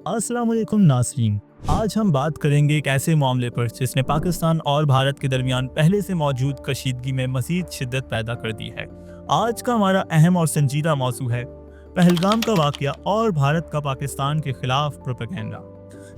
अस्सलाम वालेकुम नाज़रीन। आज हम बात करेंगे एक ऐसे मामले पर जिसने पाकिस्तान और भारत के दरमियान पहले से मौजूद कशीदगी में मज़ीद शिद्दत पैदा कर दी है। आज का हमारा अहम और संजीदा मौजू है पहलगाम का वाक़या और भारत का पाकिस्तान के खिलाफ प्रोपेगेंडा।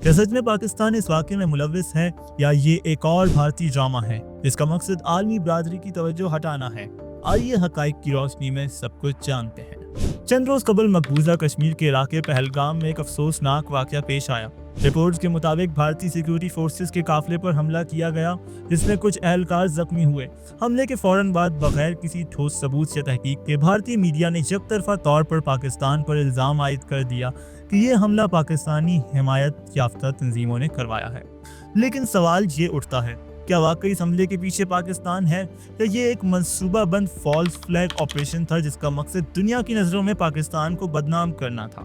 क्या सच में पाकिस्तान इस वाक़े में मुलव्विस है या ये एक और भारतीय ड्रामा है जिसका मकसद आलमी बरादरी की तवज्जो हटाना है? आइए हक़ाइक़ की रोशनी में सब कुछ जानते हैं। चंद रोज कबल मकबूजा कश्मीर के इलाके पहलगाम में एक अफसोसनाक वाक़या पेश आया। रिपोर्ट्स के मुताबिक भारतीय सिक्योरिटी फोर्सेस के काफिले पर हमला किया गया जिसमें कुछ एहलकार जख्मी हुए। हमले के फौरन बाद बगैर किसी ठोस सबूत या तहकीक के भारतीय मीडिया ने एक तरफा तौर पर पाकिस्तान पर इल्ज़ाम आयद कर दिया कि ये हमला पाकिस्तानी हिमायत याफ्ता तंजीमों ने करवाया है। लेकिन सवाल ये उठता है, क्या वाकई इस हमले के पीछे पाकिस्तान है या ये एक मंसूबाबंद फॉल्स फ्लैग ऑपरेशन था जिसका मकसद दुनिया की नज़रों में पाकिस्तान को बदनाम करना था?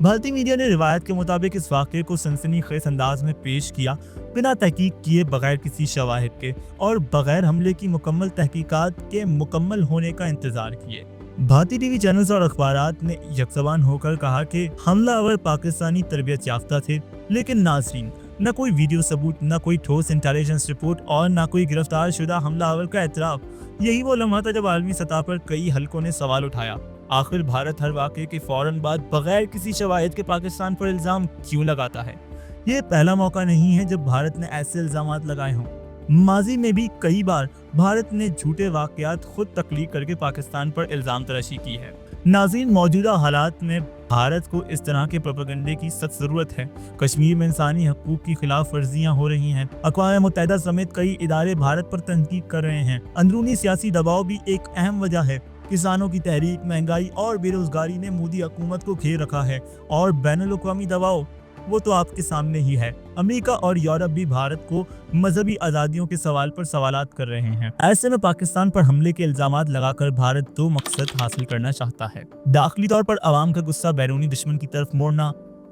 भारतीय मीडिया ने रिवायत के मुताबिक इस वाक़े को सनसनीखेज अंदाज में पेश किया, बिना तहकीक किए, बगैर किसी शवाहिद के और बगैर हमले की मुकम्मल तहकीकात के मुकम्मल होने का इंतज़ार किए। भारतीय टीवी चैनल्स और अखबारात ने यकजबान होकर कहा कि हमलावर पाकिस्तानी तरबियत याफ्ता थे। लेकिन नाज़रीन, न कोई वीडियो सबूत, न कोई ठोस इंटेलिजेंस रिपोर्ट और न कोई गिरफ्तार शुदा हमलावर का एतराफ़। यही वो लम्हा था जब आलमी सतह पर कई हलकों ने सवाल उठाया, आखिर भारत हर वाक़े के फौरन बाद बगैर किसी शवाहिद के पाकिस्तान पर इल्ज़ाम क्यों लगाता है? ये पहला मौका नहीं है जब भारत ने ऐसे इल्ज़ामात लगाए हों। माजी में भी कई बार भारत ने झूठे वाक़यात खुद तख्लीक करके पाकिस्तान पर इल्ज़ाम तराशी की है। नाज़रीन, मौजूदा हालात में भारत को इस तरह के प्रोपेगेंडे की सख्त ज़रूरत है। कश्मीर में इंसानी हकूक़ की खिलाफ वर्जियाँ हो रही हैं। अक़वाम मुत्तहिदा समेत कई इदारे भारत पर तनकीद कर रहे हैं। अंदरूनी सियासी दबाव भी एक अहम वजह है। किसानों की तहरीक, महंगाई और बेरोजगारी ने मोदी हुकूमत को घेर रखा है और बैनुल अक़वामी दबाव वो तो आपके सामने ही है। अमेरिका और यूरोप भी भारत को मजहबी आज़ादियों के सवाल पर सवालात कर रहे हैं। ऐसे में पाकिस्तान पर हमले के इल्जामात लगाकर भारत दो मकसद हासिल करना चाहता है, दाखिली तौर पर अवाम का गुस्सा बैरूनी दुश्मन की तरफ मोड़ना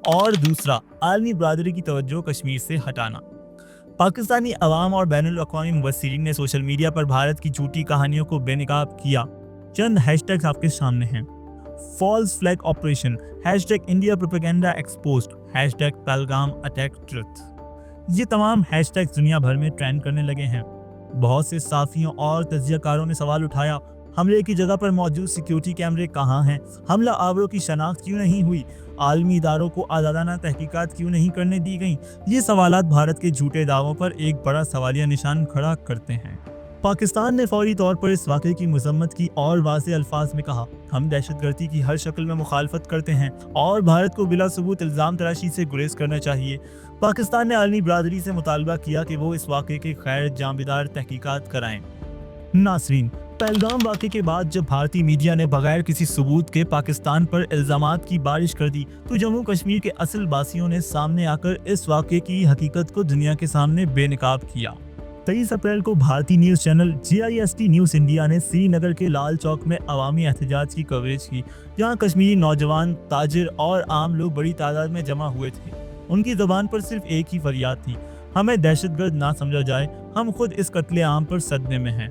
और दूसरा आलमी बरादरी की तवज्जो कश्मीर से हटाना। पाकिस्तानी अवाम और बैनुल अक़वामी मुबस्सिरीन ने सोशल मीडिया पर भारत की झूठी कहानियों को बेनकाब किया। चंद हैशटैग्स आपके सामने हैं: false flag operation, #India propaganda exposed, #Pahalgam attack truth. ये तमाम हैशटैग्स दुनिया भर में ट्रेंड करने लगे हैं। बहुत से साफियों और तज्जियाकारों ने सवाल उठाया, हमले की जगह पर मौजूद सिक्योरिटी कैमरे कहाँ हैं? हमला आवरों की शनाख्त क्यों नहीं हुई? आलमी इदारों को आज़ादाना तहकीकात क्यों नहीं करने दी गई? ये सवालात भारत के झूठे दावों पर एक बड़ा सवालिया निशान खड़ा करते हैं। पाकिस्तान ने फौरी तौर पर इस वाक़े की मज़म्मत की और वाज़ेह अल्फाज में कहा, हम दहशतगर्दी की हर शक्ल में मुखालफत करते हैं और भारत को बिला सबूत इल्ज़ाम तराशी से गुरेज करना चाहिए। पाकिस्तान ने आलमी बरादरी से मुतालबा किया कि वो इस वाक़े के खैर जांबिदार तहकीकात कराएं। नासरीन, पहलगाम वाक़े के बाद जब भारतीय मीडिया ने बगैर किसी सबूत के पाकिस्तान पर इल्ज़ामात की बारिश कर दी तो जम्मू कश्मीर के असल बासियों ने सामने आकर इस वाक़े की हकीकत को दुनिया के सामने बेनकाब किया। 23 अप्रैल को भारतीय news channel GIST news India ने श्रीनगर के लाल चौक में अवामी एहतजाज की कवरेज की, जहां कश्मीरी नौजवान, ताजिर और आम लोग बड़ी तादाद में जमा हुए थे। उनकी ज़बान पर सिर्फ एक ही फरियाद थी, हमें दहशतगर्द ना समझा जाए, हम खुद इस कत्ले आम पर सदमे में हैं,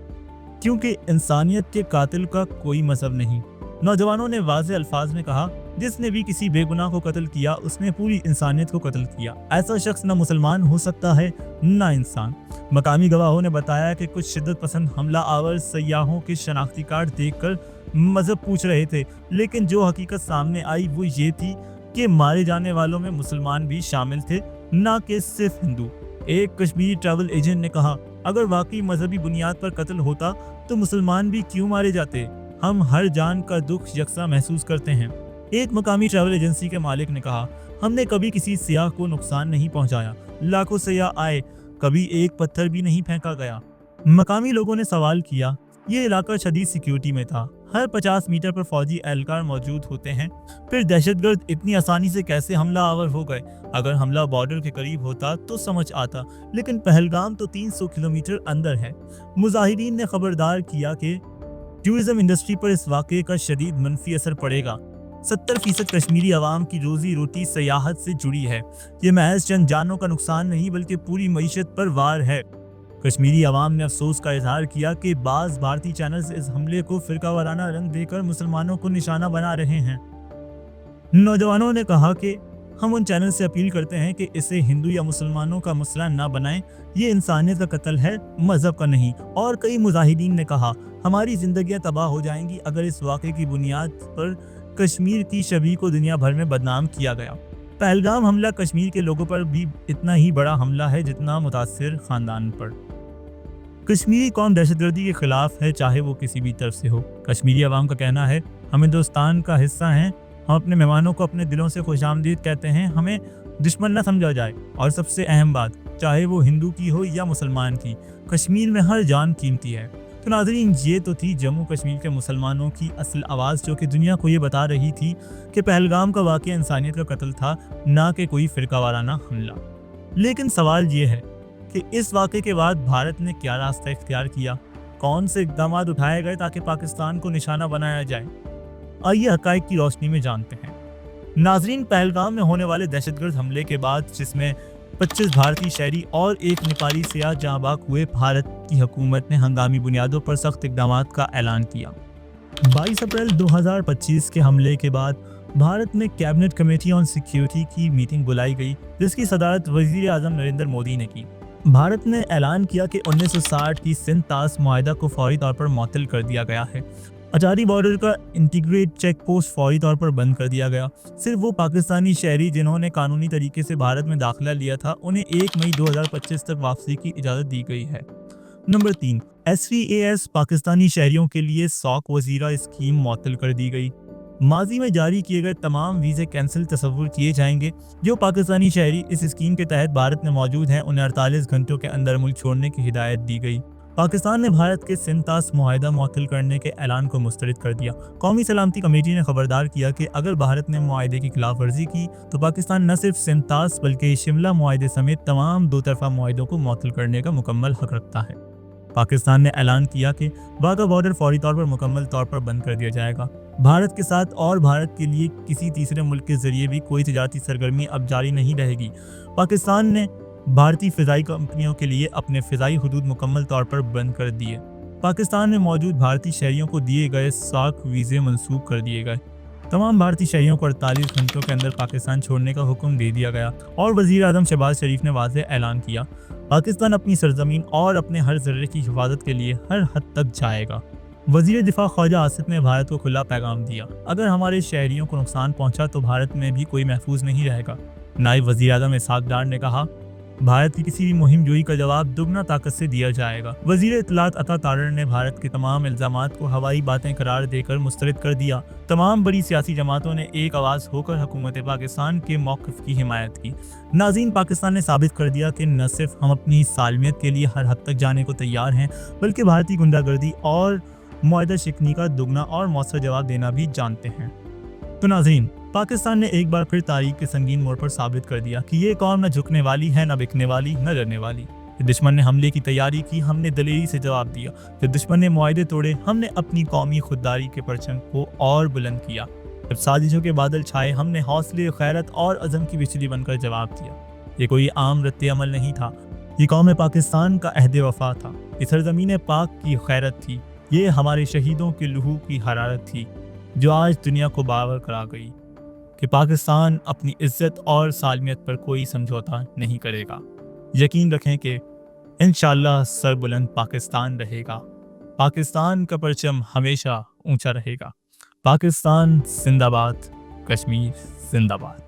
क्योंकि इंसानियत के कातिल का कोई मजहब नहीं। नौजवानों ने वाज़ेह अल्फाज में कहा, जिसने भी किसी बेगुनाह को कत्ल किया उसने पूरी इंसानियत को कत्ल किया। ऐसा शख्स न मुसलमान हो सकता है न इंसान। मकामी गवाहों ने बताया कि कुछ शिद्दत पसंद हमला आवर सयाहों के शनाख्ती कार्ड देखकर मजहब पूछ रहे थे, लेकिन जो हकीकत सामने आई वो ये थी कि मारे जाने वालों में मुसलमान भी शामिल थे, न कि सिर्फ हिंदू। एक कश्मीरी ट्रैवल एजेंट ने कहा, अगर वाकई मजहबी बुनियाद पर कत्ल होता तो मुसलमान भी क्यों मारे जाते? हम हर जान का दुख यकसा महसूस करते हैं। एक मकामी ट्रैवल एजेंसी के मालिक ने कहा, हमने कभी किसी सियाह को नुकसान नहीं पहुंचाया, लाखों सियाह आए, कभी एक पत्थर भी नहीं फेंका गया। मकामी लोगों ने सवाल किया, ये इलाका शदीद सिक्योरिटी में था, हर 50 मीटर पर फौजी एहलकार मौजूद होते हैं, फिर दहशतगर्द इतनी आसानी से कैसे हमला आवर हो गए? अगर हमला बॉर्डर के करीब होता तो समझ आता, लेकिन पहलगाम तो 300 किलोमीटर अंदर है। मुजाहिरीन ने खबरदार किया कि टूरिज्म इंडस्ट्री पर इस वाक़े का शदीद मनफी असर पड़ेगा। 70% कश्मीरी अवाम की रोजी रोटी सयाहत से जुड़ी है। ये महज चंद जानों का नुकसान नहीं बल्कि पूरी मईशत पर वार है। कश्मीरी अवाम ने अफसोस का इजहार किया कि बाज़ भारतीय चैनल्स इस हमले को फिरकावाराना रंग देकर मुसलमानों को निशाना बना रहे हैं। नौजवानों ने कहा कि हम उन चैनल से अपील करते हैं कि इसे हिंदू या मुसलमानों का मसला ना बनाएं। ये इंसानियत का कत्ल है, मजहब का नहीं। और कई मुजाहिदीन ने कहा, हमारी जिंदगियां तबाह हो जाएंगी अगर इस वाक़े की बुनियाद पर कश्मीर की छवि को दुनिया भर में बदनाम किया गया। पहलगाम हमला कश्मीर के लोगों पर भी इतना ही बड़ा हमला है जितना मुतासिर खानदान पर। कश्मीरी कौम दहशतगर्दी के खिलाफ है, चाहे वो किसी भी तरफ से हो। कश्मीरी अवाम का कहना है, हम हिंदुस्तान का हिस्सा हैं, हम अपने मेहमानों को अपने दिलों से खुशामदीद कहते हैं, हमें दुश्मन न समझा जाए। और सबसे अहम बात, चाहे वो हिंदू की हो या मुसलमान की, कश्मीर में हर जान कीमती है। तो नाज़रीन, ये तो थी जम्मू कश्मीर के मुसलमानों की असल आवाज़, जो कि दुनिया को ये बता रही थी कि पहलगाम का वाक़या इंसानियत का कत्ल था, ना कि कोई फ़िरका वाराना हमला। लेकिन सवाल ये है कि इस वाक़े के बाद भारत ने क्या रास्ता इख्तियार किया, कौन से इक़दाम उठाए गए ताकि पाकिस्तान को निशाना बनाया जाए। आइए हक़ाइक़ की रोशनी में जानते हैं। नाज़रीन, पहलगाम में होने वाले दहशतगर्द हमले के बाद, जिसमें 25 भारतीय शहरी और एक नेपाली सियाह जहाँ बाग हुए, भारत की हुकूमत ने हंगामी बुनियादों पर सख्त इक़दाम का ऐलान किया। 22 अप्रैल 2025 के हमले के बाद भारत में कैबिनेट कमेटी ऑन सिक्योरिटी की मीटिंग बुलाई गई, जिसकी सदारत वज़ीर आज़म नरेंद्र मोदी ने की। भारत ने ऐलान किया कि 1960 की सिंध-तास मुआहदा को फौरी तौर पर मुअत्तल कर दिया गया है। अटारी बॉर्डर का इंटीग्रेट चेक पोस्ट फौरी तौर पर बंद कर दिया गया। सिर्फ वो पाकिस्तानी शहरी जिन्होंने कानूनी तरीके से भारत में दाखिला लिया था, उन्हें 1 मई 2025 तक वापसी की इजाज़त दी गई है। नंबर 3, SVAS पाकिस्तानी शहरियों के लिए सौक वजीरा स्कीम मुअत्तल कर दी गई। माजी में जारी किए गए तमाम वीज़े कैंसिल तस्वुर किए जाएंगे। जो पाकिस्तानी शहरी इस स्कीम के तहत भारत में मौजूद हैं, उन्हें 48 घंटों के अंदर मुल्क छोड़ने की हिदायत दी गई। पाकिस्तान ने भारत के सिंध-तास मुआहदा मुअत्तल करने के ऐलान को मुस्तरद कर दिया। कौमी सलामती कमेटी ने खबरदार किया कि अगर भारत ने मुआहदे की खिलाफ वर्जी की तो पाकिस्तान न सिर्फ सिंध-तास बल्कि शिमला मुआहदे समेत तमाम दो तरफा मुआहदों को मुअत्तल करने का मुकम्मल हक रखता है। पाकिस्तान ने ऐलान किया कि वाघा बॉर्डर फौरी तौर पर मुकम्मल तौर पर बंद कर दिया जाएगा। भारत के साथ और भारत के लिए किसी तीसरे मुल्क के जरिए भी कोई तिजारती सरगर्मी अब जारी नहीं रहेगी। पाकिस्तान ने भारतीय फ़िज़ाई कंपनियों के लिए अपने फ़िज़ाई हुदूद मुकम्मल तौर पर बंद कर दिए। पाकिस्तान में मौजूद भारतीय शहरियों को दिए गए साख वीज़े मनसूख कर दिए गए। तमाम भारतीय शहरियों को 48 घंटों के अंदर पाकिस्तान छोड़ने का हुक्म दे दिया गया। और वज़ीर आज़म शहबाज शरीफ ने वाज़ेह ऐलान किया, पाकिस्तान अपनी सरजमीन और अपने हर ज़र्रे की हिफाजत के लिए हर हद तक जाएगा। वज़ीर दिफा ख्वाजा आसिफ ने भारत को खुला पैगाम दिया, अगर हमारे शहरियों को नुकसान पहुंचा तो भारत में भी कोई महफूज नहीं रहेगा। नायब वज़ीर आज़म इसहाक डार ने कहा, भारत की किसी भी मुहिम जोई का जवाब दुगना ताकत से दिया जाएगा। वज़ीर इत्तलात अता तारर ने भारत के तमाम इल्ज़ामात को हवाई बातें करार देकर मुस्तरद कर दिया। तमाम बड़ी सियासी जमातों ने एक आवाज़ होकर हुकूमत पाकिस्तान के मौक़िफ़ की हिमायत की। नाज़रीन, पाकिस्तान ने साबित कर दिया कि न सिर्फ हम अपनी सालमियत के लिए हर हद तक जाने को तैयार हैं, बल्कि भारतीय गुंडागर्दी और मुआहदा शिकनी का दुगना और मौसर जवाब देना भी जानते हैं। तो नाज़रीन, पाकिस्तान ने एक बार फिर तारीख के संगीन मोड़ पर साबित कर दिया कि ये कौम न झुकने वाली है, न बिकने वाली, न डरने वाली। दुश्मन ने हमले की तैयारी की, हमने दलेरी से जवाब दिया। फिर दुश्मन ने मुआहदे तोड़े, हमने अपनी कौमी खुददारी के परचम को और बुलंद किया। जब साजिशों के बादल छाए, हमने हौसले, खैरत और अज़म की बिजली बनकर जवाब दिया। ये कोई आम रद्द अमल नहीं था, ये कौम पाकिस्तान का अहद वफा था। ये सरज़मीन पाक की खैरत थी, ये हमारे शहीदों के लहू की हरारत थी, जो आज दुनिया को बावर करा गई कि पाकिस्तान अपनी इज्जत और सालमियत पर कोई समझौता नहीं करेगा। यकीन रखें कि इंशाअल्लाह सरबुलंद पाकिस्तान रहेगा। पाकिस्तान का परचम हमेशा ऊंचा रहेगा। पाकिस्तान जिंदाबाद, कश्मीर जिंदाबाद।